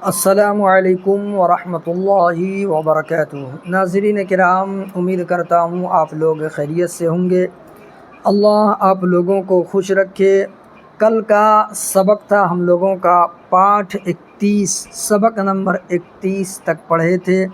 السلام علیکم ورحمۃ اللہ وبرکاتہ۔ ناظرین کرام، امید کرتا ہوں آپ لوگ خیریت سے ہوں گے۔ اللہ آپ لوگوں کو خوش رکھے۔ کل کا سبق تھا ہم لوگوں کا پاٹھ 31، سبق نمبر 31 تک پڑھے تھے،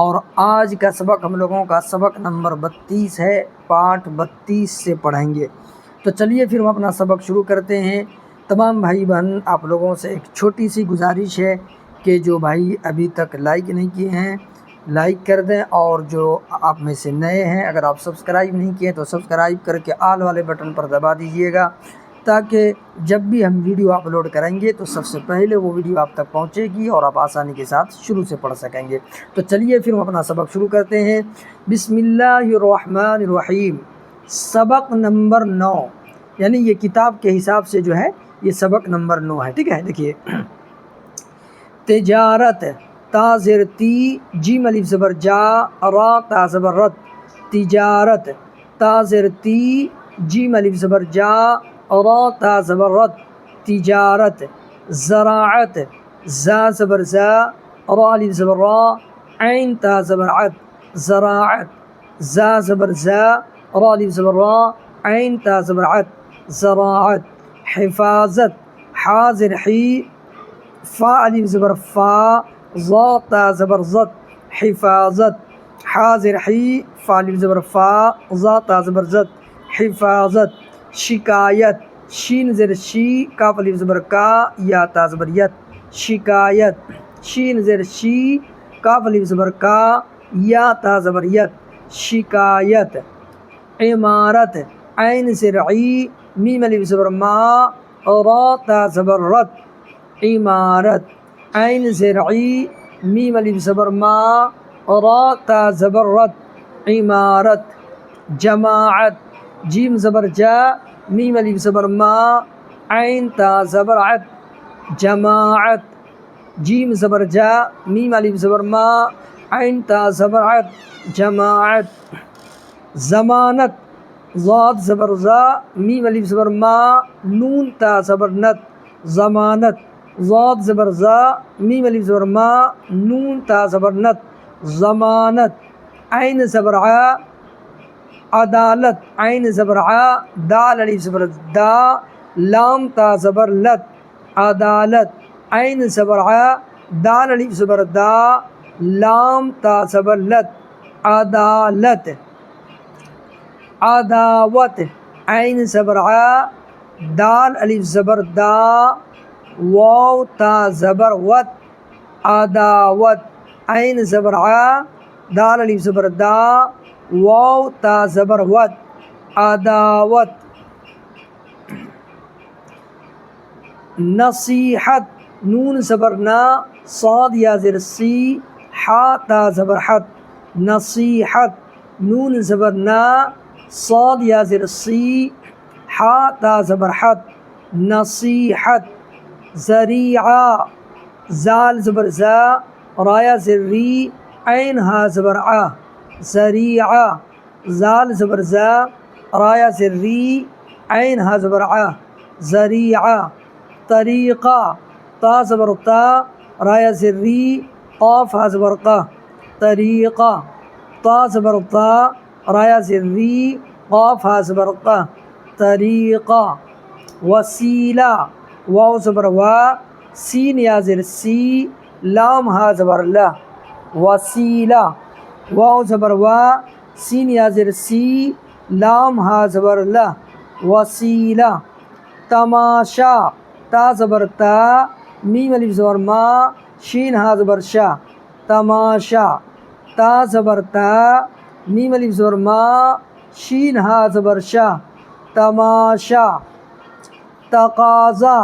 اور آج کا سبق ہم لوگوں کا سبق نمبر 32 ہے، پاٹھ 32 سے پڑھیں گے۔ تو چلیے پھر ہم اپنا سبق شروع کرتے ہیں۔ تمام بھائی بہن، آپ لوگوں سے ایک چھوٹی سی گزارش ہے کہ جو بھائی ابھی تک لائک نہیں کیے ہیں لائک کر دیں، اور جو آپ میں سے نئے ہیں اگر آپ سبسکرائب نہیں کیے تو سبسکرائب کر کے آل والے بٹن پر دبا دیجئے گا، تاکہ جب بھی ہم ویڈیو اپلوڈ کریں گے تو سب سے پہلے وہ ویڈیو آپ تک پہنچے گی اور آپ آسانی کے ساتھ شروع سے پڑھ سکیں گے۔ تو چلیے پھر ہم اپنا سبق شروع کرتے ہیں۔ بسم اللہ الرحمن الرحیم، سبق نمبر 9، یعنی یہ کتاب کے حساب سے جو ہے یہ سبق نمبر 9 ہے، ٹھیک ہے۔ دیکھیے، تجارت، تا زیر تی، جیم الف زبر جا، را تا زبر رت، تجارت، تا زیر تی، جیم الف زبر جا، را تا زبر رت، تجارت۔ زراعت، زا زبر زا، را الف زبر را، عین تا زبر عت، زراعت۔ زا زبر زا، را الف زبر را، عین تا زبر عت، زراعت۔ حفاظت، حا زیر حی، فا الف زبر فا، ضا تا زبر زت، حفاظت۔ حا زیر حی، فا الف زبر فا، ضا تا زبر زت، حفاظت۔ شکایت، شین زیر شی، کاف الف زبر کا، یا تا زبر یت، شکایت۔ شین زیر شی، کاف الف زبر کا، یا تا زبر یت، شکایت۔ عمارت، عین زیر عی، میم الف زبر ما، را تا زبر رت، عمارت۔ عین زیر عی، میم الف زبر ما، را تا زبر رت، عمارت۔ جماعت، جیم زبر جا، میم الف زبر ما، عین تا زبر عت، جماعت۔ جیم زبر جا، میم الف زبر ما، عین تا زبر عت، جماعت۔ ضمانت، ضاد زبر زا، میم الف زبر ما، نون تا زبر نت، ضمانت۔ ضاد زبر زا، میم الف زبر ما، نون تا زبر نت، ضمانت۔ عین زبر ع، عدالت، عین زبر ع، دال الف زبر دا، لام تا زبر لت، عدالت۔ عین زبر ع، دال الف زبر دا، لام تا زبر لت، عدالت۔ عداوت، عین زبر ع، دال الف زبر دا، واو تا زبر وت، عداوت۔ عین زبر ع، دال الف زبر دا، واو تا زبر وت، عداوت۔ نصیحت، نون زبر نا، صاد یا زیر سی، حا تا زبر حت، نصیحت۔ نون زبر نا، صاد یا زیر سی، حا تا زبر حت، نصیحت۔ ذریعہ، زال زبر زا، را یا زیر ری، عین ہا زبر ع، ذریعہ۔ زال زبر زا، را یا زیر ری، عین ہا زبر ع، ذریعہ۔ طریقہ، تا زبر تا، را یا زیر ری، قاف ہا زبر قا، طریقہ۔ تا زبر تا، را یا زیر ری، قاف ہا زبر قا، طریقہ۔ وسیلہ، واو زبر وا، سین یا زیر سی، لام ہا زبر لا، وسیلہ۔ واو زبر وا، سین یا زیر سی، لام ہا زبر لا، وسیلہ۔ تماشا، تا زبر تا، میم الف زبر ما، شین ہا زبر شا، تماشا۔ تا زبر تا، میم الف زبر ما، شین ہا زبر شا، تماشا۔ تقاضا،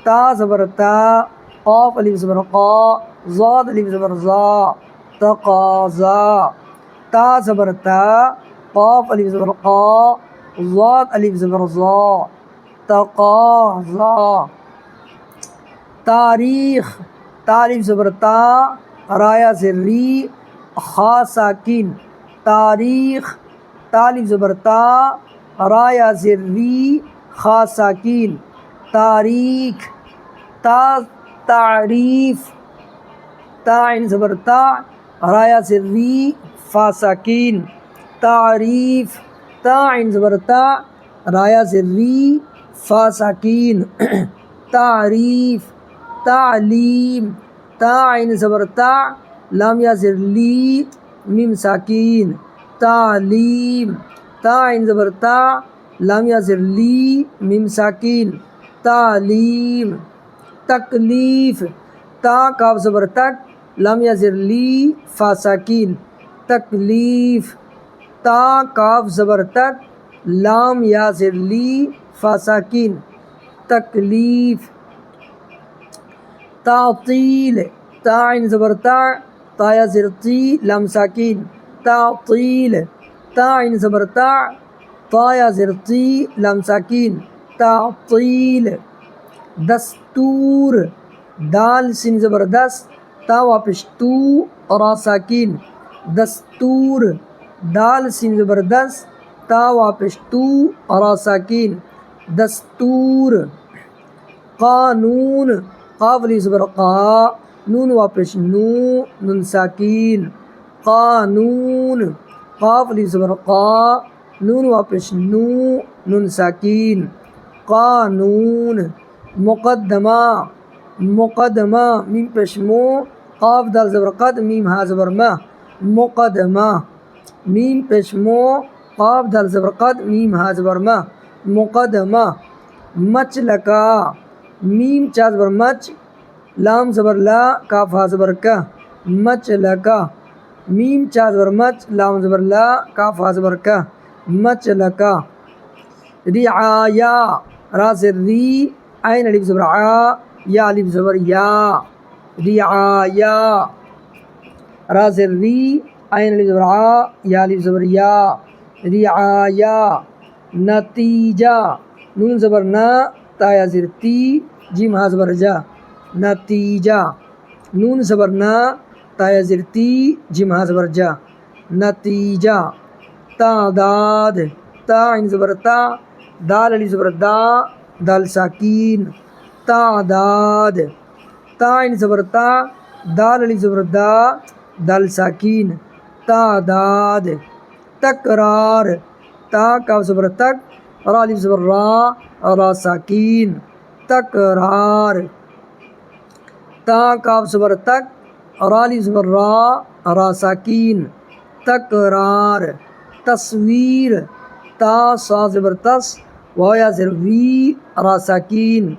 تا زبر تا، قاف الف زبر قا، ضاد الف زبر زا، تقاضا۔ تا زبر تا، قاف الف زبر قا، ضاد الف زبر زا، تقاضا۔ تاریخ، تا الف زبر تا، را یا زیر ری، خا ساکن، تاریخ۔ تا الف زبر تا، را یا زیر ری، خا ساکن، تاریخ۔ تا تعریف، تا عین زبر تا، رایا زیر ری، فا ساکین، تعریف، تا عین زبر تا، رایا زیر ری، فا ساکین، تعریف، تعلیم، تا عین زبر تا، لام یا زیر لی، میم ساکین، تعلیم، تا عین زبر تا، لام یا زیر لی، میم ساکین، تعلیم، تکلیف، تا کاف زبر تک، لام یا زیر لی، فا ساکین، تکلیف، تا کاف زبر تک، لام یا زیر لی، فا ساکین، تکلیف، تعطیل، تا عین زبر تا، تا یا زیر تی، لام ساکین، تعطیل، تا عین زبر تا، تا یا زیر تی، لام ساکین، تعطیل، دستور، دال سین زبردست، تا واپس تو، را ساکین، دستور، دال سین زبردست، تا واپس تو، را ساکین، دستور، قانون، قاف لی زبر قا، نون واپس نو، نون ساکین، قانون، قاف لی زبر قا، نون واپس نو، نون ساکین، قانون، مقدمہ، مقدمہ، میم پیش مو، قاف دال زبر قد، میم ہا زبر مہ، مقدمہ، میم پیش مو، قاف دال زبر قد، میم ہا زبر مہ، مقدمہ، مچلکا، میم چا زبر مچ، لام زبر لا، کاف ہا زبر کا، مچلکا، میم چا زبر مچ، لام زبر لا، کاف ہا زبر کا، مچلکا، رعایا، را زیر ری، عین الف زبر عا، یا الف زبر یا، رعایا، را زیر ری، عین الف زبر عا، یا الف زبر یا، رعایا، نتیجہ، نون زبر نا، تا یا زیر تی، جیم ہا زبر جا، نتیجہ، نون زبر نا، تا یا زیر تی، جیم ہا زبر جا، نتیجہ، تعداد، تا عین زبر تا، دال الف زبر دا، دال ساکین، تعداد، تا عین زبر تا، دال الف زبر دا، دال ساکین، تعداد، تکرار، تا کاف زبر تک، را الف زبر را، را ساکین، تکرار، تا کاف زبر تک، را الف زبر را، را ساکین، تکرار، تصویر، تا صا زبر تس، واو یا زیر وی، را ساکین،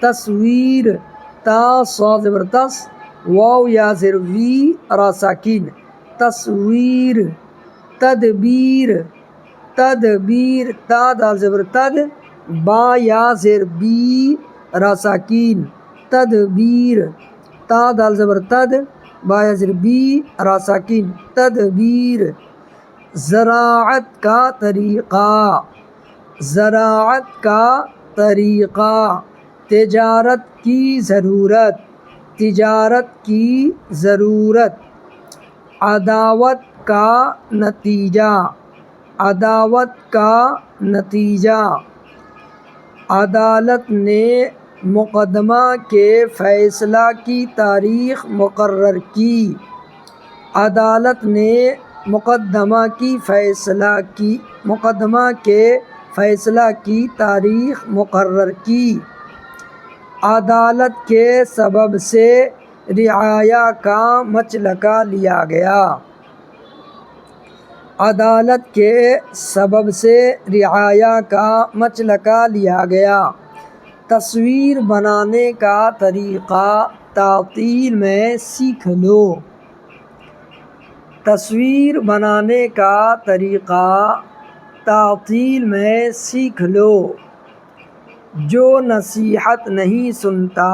تصویر، تا صا زبر تس، واو یا زیر وی، را ساکین، تصویر، تدبیر، تدبیر، تا دال زبر تد، با یا زیر بی، را ساکین، تدبیر، تا دال زبر تد، با یا زیر بی، را ساکین، تدبیر، زراعت کا طریقہ، زراعت کا طریقہ، تجارت کی ضرورت، تجارت کی ضرورت، عداوت کا نتیجہ، عداوت کا نتیجہ، عدالت نے مقدمہ کے فیصلہ کی تاریخ مقرر کی، عدالت نے مقدمہ کے فیصلہ کی تاریخ مقرر کی، عدالت کے سبب سے رعایا کا مچلکا لیا گیا، عدالت کے سبب سے رعایا کا مچلکا لیا گیا، تصویر بنانے کا طریقہ تعطیل میں سیکھ لو، تصویر بنانے کا طریقہ تعطیل میں سیکھ لو، جو نصیحت نہیں سنتا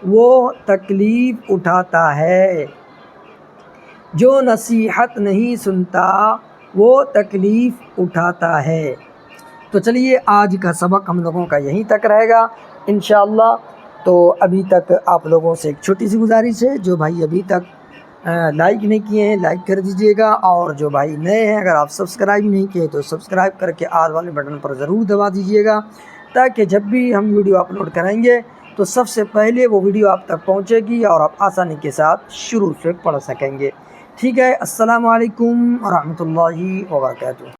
وہ تکلیف اٹھاتا ہے، جو نصیحت نہیں سنتا وہ تکلیف اٹھاتا ہے۔ تو چلیے آج کا سبق ہم لوگوں کا یہیں تک رہے گا انشاءاللہ۔ تو ابھی تک آپ لوگوں سے ایک چھوٹی سی گزارش ہے، جو بھائی ابھی تک لائک نہیں کیے ہیں لائک کر دیجئے گا، اور جو بھائی نئے ہیں اگر آپ سبسکرائب نہیں کیے تو سبسکرائب کر کے آل والے بٹن پر ضرور دبا دیجئے گا، تاکہ جب بھی ہم ویڈیو اپلوڈ کریں گے تو سب سے پہلے وہ ویڈیو آپ تک پہنچے گی اور آپ آسانی کے ساتھ شروع سے پڑھ سکیں گے. ٹھیک ہے. السلام علیکم ورحمۃ اللہ وبرکاتہ.